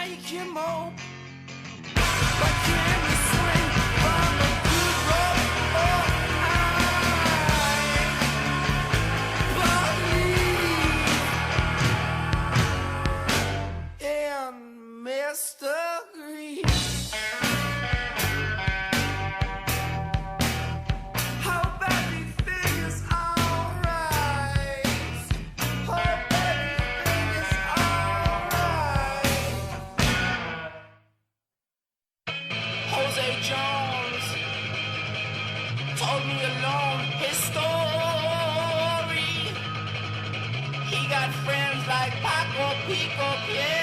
make him hope. But can we swing from a good rope? Oh, I believe in Mr. Grieves. Hope everything is alright. Hope everything is alright. Jose Jones told me alone his story. He got friends like Paco, Pico, Pierre.